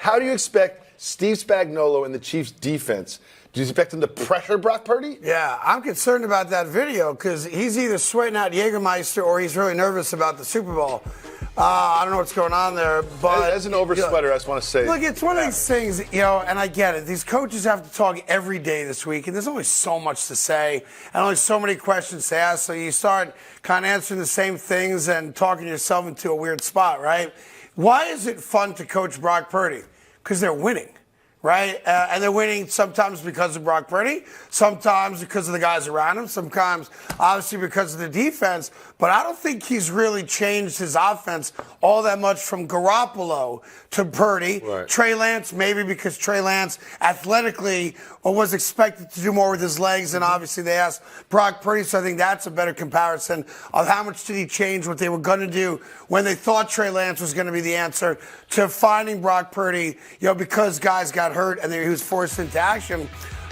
How do you expect Steve Spagnuolo and the Chiefs defense? Do you expect him to pressure Brock Purdy? Yeah, I'm concerned about that video because he's either sweating out Jägermeister or he's really nervous about the Super Bowl. I don't know what's going on there, but as an over sweater, I just want to say, look, it's one of these things, and I get it. These coaches have to talk every day this week, and there's only so much to say and only so many questions to ask. So you start kind of answering the same things and talking yourself into a weird spot, right? Why is it fun to coach Brock Purdy? Because they're winning. Right? And they're winning sometimes because of Brock Purdy, sometimes because of the guys around him, sometimes obviously because of the defense. But I don't think he's really changed his offense all that much from Garoppolo to Purdy. Right. Trey Lance, maybe because Trey Lance athletically was expected to do more with his legs, and obviously they asked Brock Purdy, so I think that's a better comparison of how much did he change what they were going to do when they thought Trey Lance was going to be the answer to finding Brock Purdy, because guys got hurt and he was forced into action.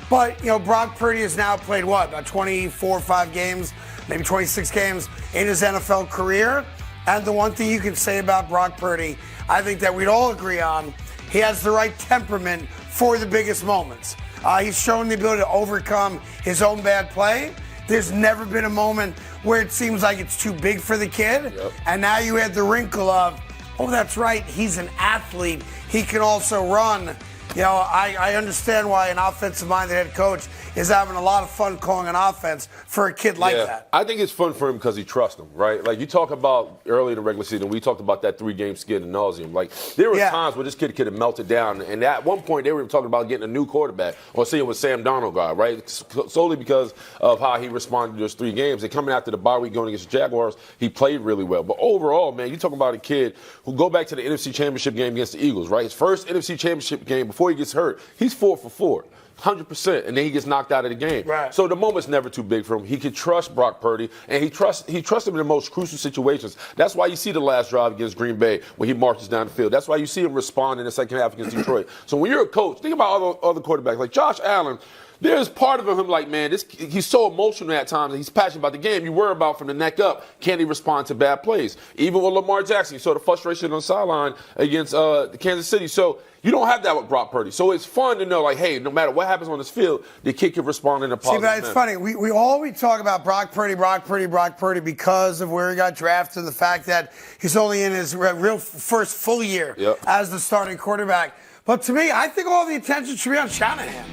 But, Brock Purdy has now played, about 24, 5 games, maybe 26 games in his NFL career. And the one thing you can say about Brock Purdy, I think that we'd all agree on, he has the right temperament for the biggest moments. He's shown the ability to overcome his own bad play. There's never been a moment where it seems like it's too big for the kid. Yep. And now you add the wrinkle of, oh, that's right, he's an athlete. He can also run. I understand why an offensive-minded head coach is having a lot of fun calling an offense for a kid like that. I think it's fun for him because he trusts him, right? Like you talk about early in the regular season, we talked about that 3-game skid ad nauseum. Like there were times where this kid could have melted down, and at one point they were talking about getting a new quarterback or seeing with Sam Darnold guy, right? Solely because of how he responded to those 3 games. And coming after the bye week going against the Jaguars, he played really well. But overall, man, you talking about a kid who go back to the NFC Championship game against the Eagles, right? His first NFC Championship game before he gets hurt, he's 4 for 4. 100%, and then he gets knocked out of the game. Right. So the moment's never too big for him. He can trust Brock Purdy, and he trusts him in the most crucial situations. That's why you see the last drive against Green Bay when he marches down the field. That's why you see him respond in the second half against Detroit. So when you're a coach, think about other quarterbacks like Josh Allen. There's part of him like, man, he's so emotional at times and he's passionate about the game. You worry about from the neck up, can he respond to bad plays? Even with Lamar Jackson, you saw the frustration on the sideline against Kansas City. So you don't have that with Brock Purdy. So it's fun to know, like, hey, no matter what happens on this field, the kid can respond in a positive manner. See, but it's funny. We talk about Brock Purdy because of where he got drafted and the fact that he's only in his real first full year as the starting quarterback. But to me, I think all the attention should be on Shanahan.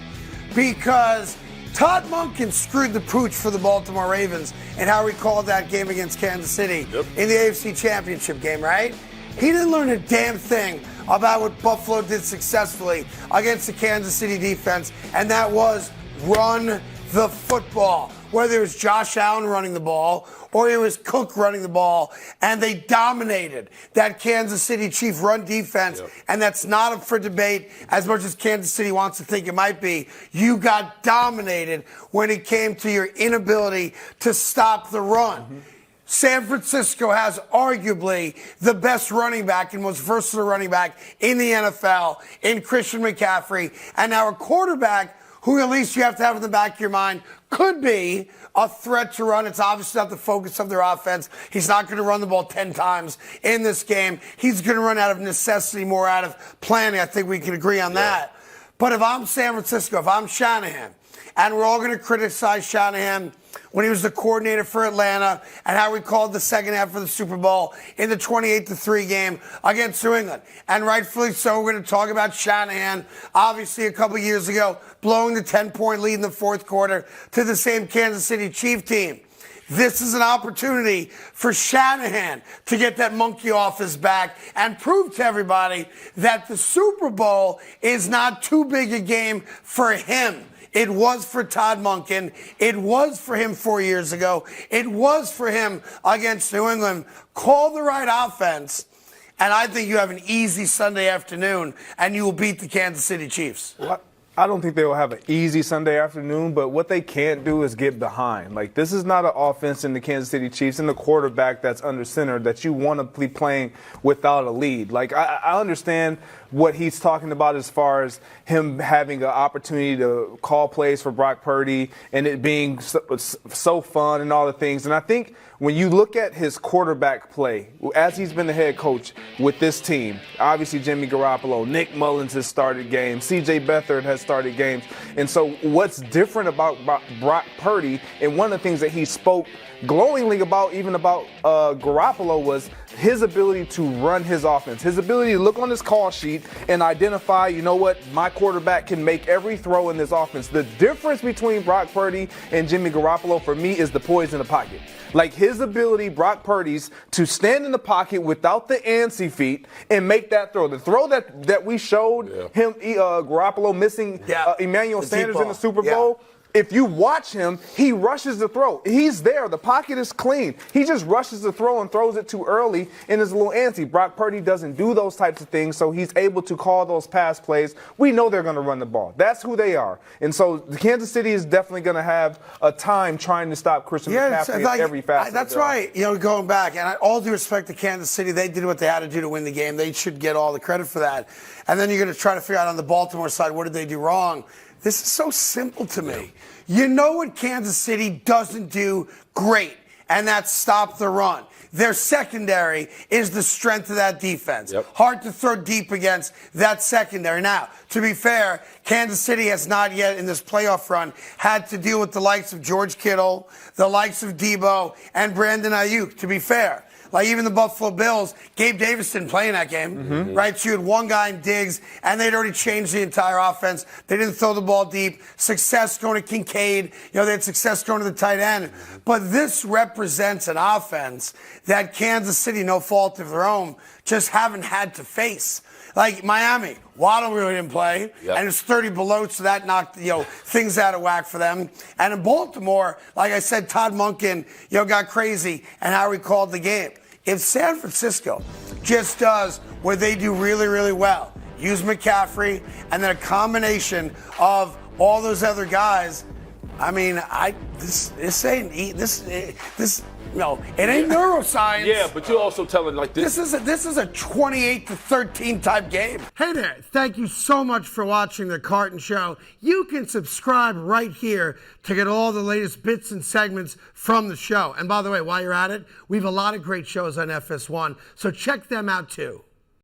Because Todd Monken screwed the pooch for the Baltimore Ravens and how we called that game against Kansas City in the AFC Championship game, right? He didn't learn a damn thing about what Buffalo did successfully against the Kansas City defense, and that was run the football. Whether it was Josh Allen running the ball or it was Cook running the ball, and they dominated that Kansas City Chief run defense, and that's not up for debate as much as Kansas City wants to think it might be. You got dominated when it came to your inability to stop the run. San Francisco has arguably the best running back and most versatile running back in the NFL in Christian McCaffrey, and now a quarterback who at least you have to have in the back of your mind could be a threat to run. It's obviously not the focus of their offense. He's not going to run the ball 10 times in this game. He's going to run out of necessity, more out of planning. I think we can agree on that. But if I'm San Francisco, if I'm Shanahan, and we're all going to criticize Shanahan when he was the coordinator for Atlanta and how he called the second half of the Super Bowl in the 28-3 game against New England. And rightfully so, we're going to talk about Shanahan, obviously a couple years ago, blowing the 10-point lead in the fourth quarter to the same Kansas City Chief team. This is an opportunity for Shanahan to get that monkey off his back and prove to everybody that the Super Bowl is not too big a game for him. It was for Todd Monken. It was for him 4 years ago. It was for him against New England. Call the right offense, and I think you have an easy Sunday afternoon, and you will beat the Kansas City Chiefs. I don't think they will have an easy Sunday afternoon, but what they can't do is get behind. Like, this is not an offense in the Kansas City Chiefs and the quarterback that's under center that you want to be playing without a lead. Like, I understand what he's talking about as far as him having an opportunity to call plays for Brock Purdy and it being so fun and all the things. And I think when you look at his quarterback play, as he's been the head coach with this team, obviously Jimmy Garoppolo, Nick Mullins has started games, C.J. Beathard has started games. And so what's different about Brock Purdy, and one of the things that he spoke glowingly about, even about Garoppolo, was his ability to run his offense, his ability to look on his call sheet and identify, you know what, my quarterback can make every throw in this offense. The difference between Brock Purdy and Jimmy Garoppolo for me is the poise in the pocket. Like his ability, Brock Purdy's, to stand in the pocket without the antsy feet and make that throw. The throw that we showed him, Garoppolo missing Emmanuel Sanders in the Super Bowl. If you watch him, he rushes the throw. He's there. The pocket is clean. He just rushes the throw and throws it too early and is a little antsy. Brock Purdy doesn't do those types of things, so he's able to call those pass plays. We know they're going to run the ball. That's who they are. And so Kansas City is definitely going to have a time trying to stop Christian McCaffrey in every facet. That's right. You know, going back, and all due respect to Kansas City, they did what they had to do to win the game. They should get all the credit for that. And then you're going to try to figure out on the Baltimore side, what did they do wrong? This is so simple to me. You know what Kansas City doesn't do great, and that's stop the run. Their secondary is the strength of that defense. Hard to throw deep against that secondary. Now, to be fair, Kansas City has not yet in this playoff run had to deal with the likes of George Kittle, the likes of Deebo, and Brandon Aiyuk, to be fair. Like even the Buffalo Bills, Gabe Davis didn't play in that game, right? So you had one guy in Diggs, and they'd already changed the entire offense. They didn't throw the ball deep. Success going to Kincaid. You know, they had success going to the tight end. But this represents an offense that Kansas City, no fault of their own, just haven't had to face. Like Miami, Waddle really didn't play, and it's 30 below, so that knocked things out of whack for them. And in Baltimore, like I said, Todd Monken got crazy and how he called the game. If San Francisco just does what they do really, really well, use McCaffrey, and then a combination of all those other guys, I mean, this ain't neuroscience. Yeah, but you're also telling like this. This is a 28-13 type game. Hey there! Thank you so much for watching the Carton Show. You can subscribe right here to get all the latest bits and segments from the show. And by the way, while you're at it, we have a lot of great shows on FS1, so check them out too.